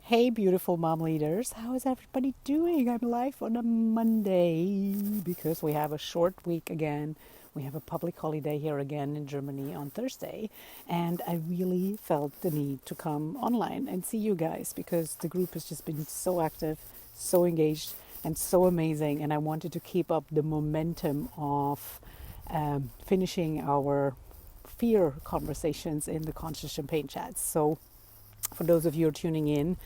Hey, beautiful mom leaders. How is everybody doing? I'm live on a Monday because we have a short week again. We have a public holiday here again in Germany on Thursday. And I really felt the need to come online and see you guys because the group has just been so active, so engaged, and so amazing. And I wanted to keep up the momentum of finishing our fear conversations in the Conscious Champagne chats. So, for those of you who are tuning in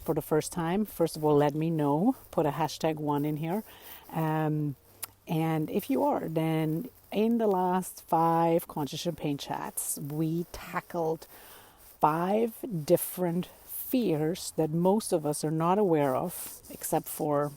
for the first time, first of all, let me know. Put a #1 in here. Um, and if you are, then in the last 5 Conscious Champagne chats, we tackled 5 different fears that most of us are not aware of, except for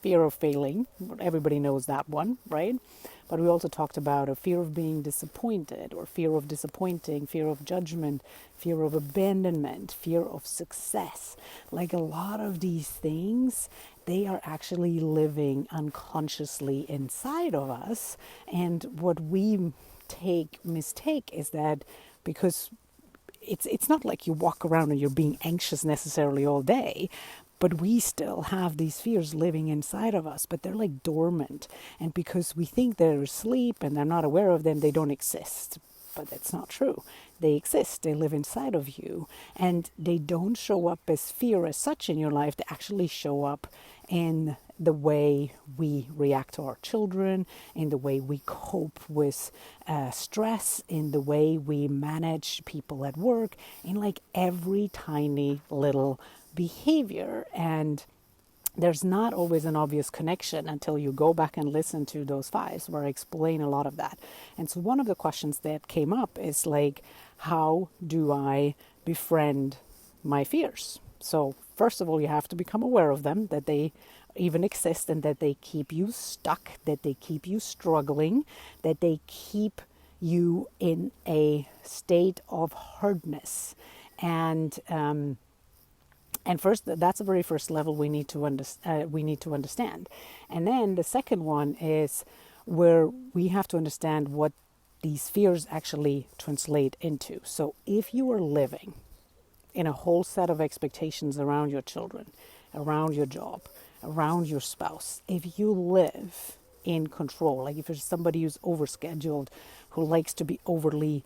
fear of failing. Everybody knows that one, right? But we also talked about a fear of being disappointed, or fear of disappointing, fear of judgment, fear of abandonment, fear of success. Like a lot of these things, they are actually living unconsciously inside of us. And what we mistake is that because it's not like you walk around and you're being anxious necessarily all day, but we still have these fears living inside of us, but they're like dormant. And because we think they're asleep and they're not aware of them, they don't exist. But that's not true. They exist, they live inside of you, and they don't show up as fear as such in your life. They actually show up in the way we react to our children, in the way we cope with stress, in the way we manage people at work, in like every tiny little behavior. And there's not always an obvious connection until you go back and listen to those 5s where I explain a lot of that. And so one of the questions that came up is like, how do I befriend my fears? So first of all, you have to become aware of them, that they even exist and that they keep you stuck, that they keep you struggling, that they keep you in a state of hardness. And first, that's the very first level we need to understand. And then the second one is where we have to understand what these fears actually translate into. So if you are living in a whole set of expectations around your children, around your job, around your spouse, if you live in control, like if you're somebody who's overscheduled, who likes to be overly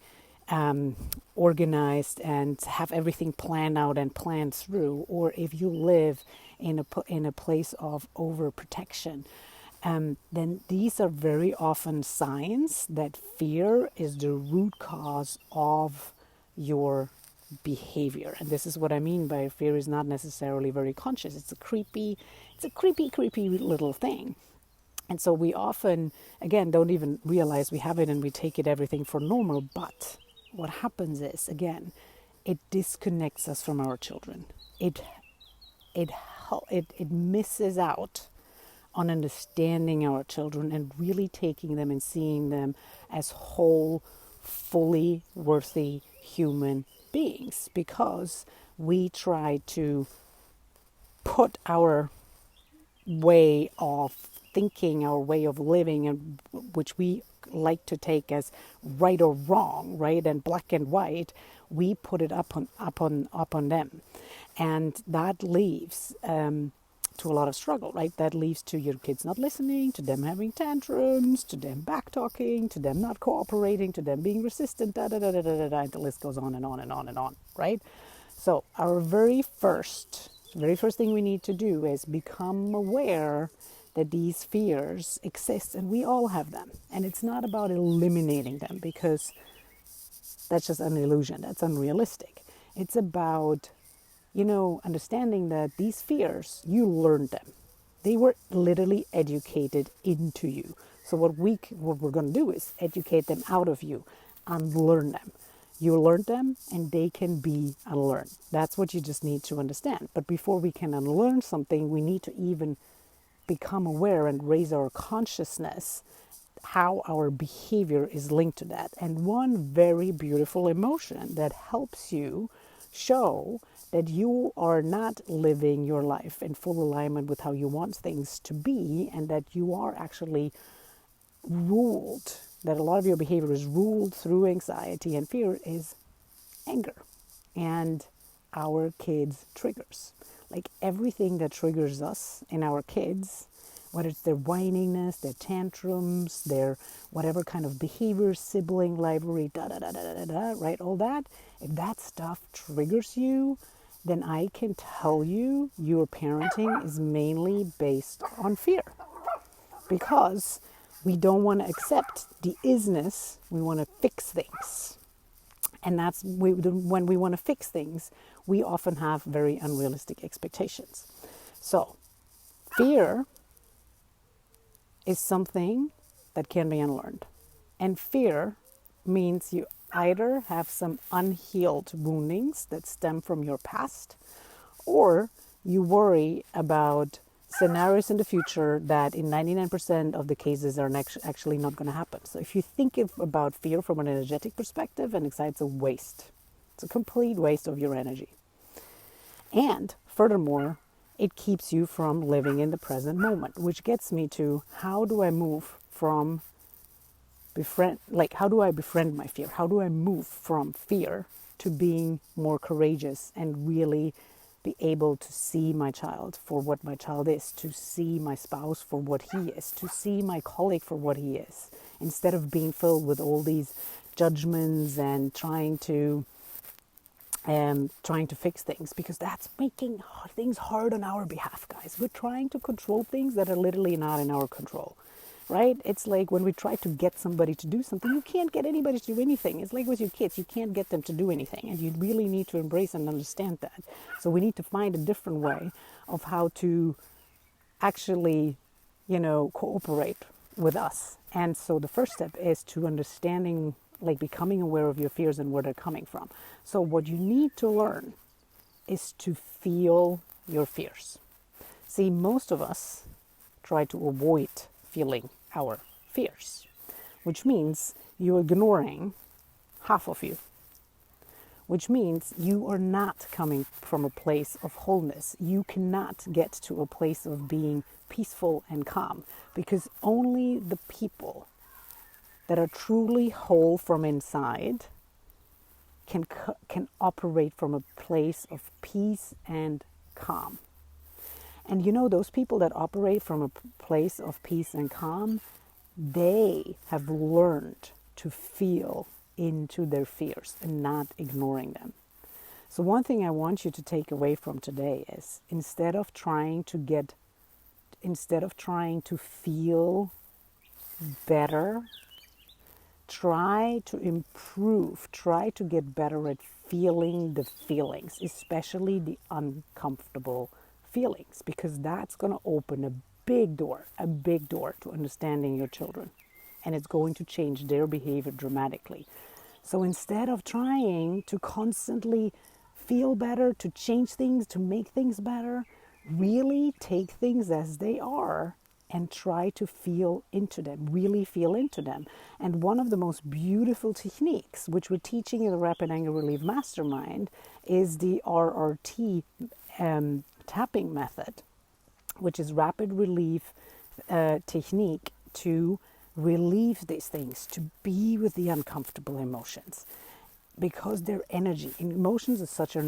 organized and have everything planned out and planned through, or if you live in a place of overprotection, then these are very often signs that fear is the root cause of your behavior. And this is what I mean by fear is not necessarily very conscious. It's a creepy little thing. And so we often, again, don't even realize we have it and we take everything for normal. But what happens is, again, it disconnects us from our children. It misses out on understanding our children and really taking them and seeing them as whole, fully worthy human beings, because we try to put our way of thinking, our way of living, and which we like to take as right or wrong, right, and black and white, we put it up on them, and that leaves to a lot of struggle, right? That leads to your kids not listening, to them having tantrums, to them back talking, to them not cooperating, to them being resistant, and the list goes on and on and on and on, right? So our very first thing we need to do is become aware that these fears exist, and we all have them. And it's not about eliminating them, because that's just an illusion. That's unrealistic. It's about, understanding that these fears, you learned them. They were literally educated into you. So what we're going to do is educate them out of you, unlearn them. You learned them and they can be unlearned. That's what you just need to understand. But before we can unlearn something, we need to even become aware and raise our consciousness how our behavior is linked to that. And one very beautiful emotion that helps you show that you are not living your life in full alignment with how you want things to be, and that you are actually ruled, that a lot of your behavior is ruled through anxiety and fear, is anger and our kids' triggers. Like everything that triggers us in our kids, whether it's their whininess, their tantrums, their whatever kind of behavior, sibling library, da da da da da da, right? All that. If that stuff triggers you, then I can tell you your parenting is mainly based on fear. Because we don't want to accept the isness, we want to fix things. And when we want to fix things, we often have very unrealistic expectations. So, fear is something that can be unlearned. And fear means you either have some unhealed woundings that stem from your past, or you worry about scenarios in the future that in 99% of the cases are actually not going to happen. So if you think about fear from an energetic perspective, and it's a waste. It's a complete waste of your energy. And furthermore, it keeps you from living in the present moment, which gets me to how do I move from how do I befriend my fear? How do I move from fear to being more courageous and really be able to see my child for what my child is, to see my spouse for what he is, to see my colleague for what he is, instead of being filled with all these judgments and trying to fix things, because that's making things hard on our behalf, guys. We're trying to control things that are literally not in our control. Right? It's like when we try to get somebody to do something, you can't get anybody to do anything. It's like with your kids, you can't get them to do anything. And you really need to embrace and understand that. So we need to find a different way of how to actually, cooperate with us. And so the first step is to understanding, like becoming aware of your fears and where they're coming from. So what you need to learn is to feel your fears. See, most of us try to avoid feeling our fears, which means you're ignoring half of you, which means you are not coming from a place of wholeness. You cannot get to a place of being peaceful and calm, because only the people that are truly whole from inside can operate from a place of peace and calm. And those people that operate from a place of peace and calm, they have learned to feel into their fears and not ignoring them. So one thing I want you to take away from today is instead of trying to feel better, try to improve, try to get better at feeling the feelings, especially the uncomfortable feelings, because that's going to open a big door to understanding your children, and it's going to change their behavior dramatically. So instead of trying to constantly feel better, to change things, to make things better, really take things as they are and try to feel into them, really feel into them. And one of the most beautiful techniques, which we're teaching in the Rapid Anger Relief Mastermind, is the RRT tapping method, which is rapid relief technique to relieve these things, to be with the uncomfortable emotions, because their energy, emotions as such, they're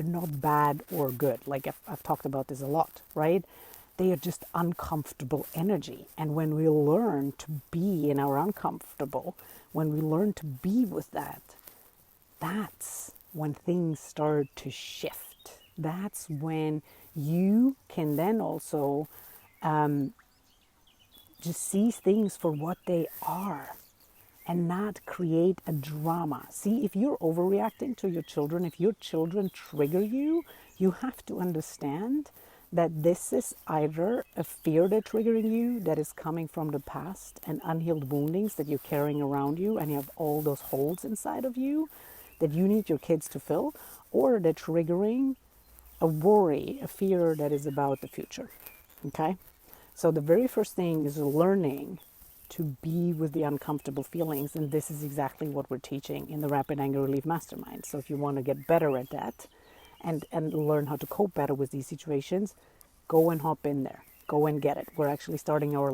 not bad or good. Like I've talked about this a lot, right? They are just uncomfortable energy. And when we learn to be in our uncomfortable, when we learn to be with that, that's when things start to shift. That's when you can then also just see things for what they are and not create a drama. See, if you're overreacting to your children, if your children trigger you, you have to understand that this is either a fear that's triggering you that is coming from the past and unhealed woundings that you're carrying around you, and you have all those holes inside of you that you need your kids to fill, or they're triggering a worry, a fear that is about the future. Okay? So the very first thing is learning to be with the uncomfortable feelings, and this is exactly what we're teaching in the Rapid Anger Relief Mastermind. So if you want to get better at that and learn how to cope better with these situations, go and hop in there. Go and get it. We're actually starting our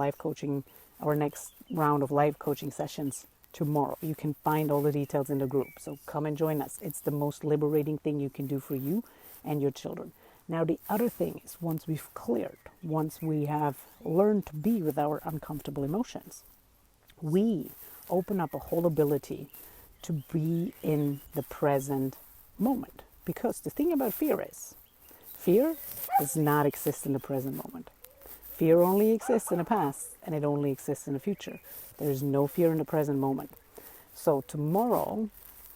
next round of live coaching sessions tomorrow. You can find all the details in the group. So come and join us. It's the most liberating thing you can do for you and your children. Now, the other thing is once we have learned to be with our uncomfortable emotions, we open up a whole ability to be in the present moment. Because the thing about fear does not exist in the present moment. Fear only exists in the past and it only exists in the future. There's no fear in the present moment. So tomorrow,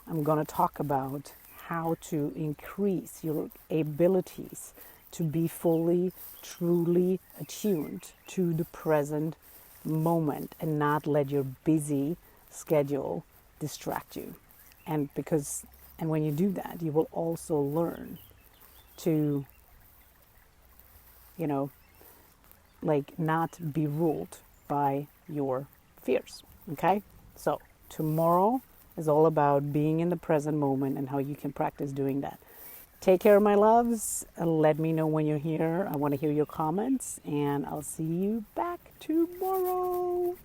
I'm going to talk about how to increase your abilities to be fully, truly attuned to the present moment and not let your busy schedule distract you. And when you do that, you will also learn to, like not be ruled by your fears. Okay? So tomorrow is all about being in the present moment and how you can practice doing that. Take care, my loves. Let me know when you're here. I want to hear your comments, and I'll see you back tomorrow.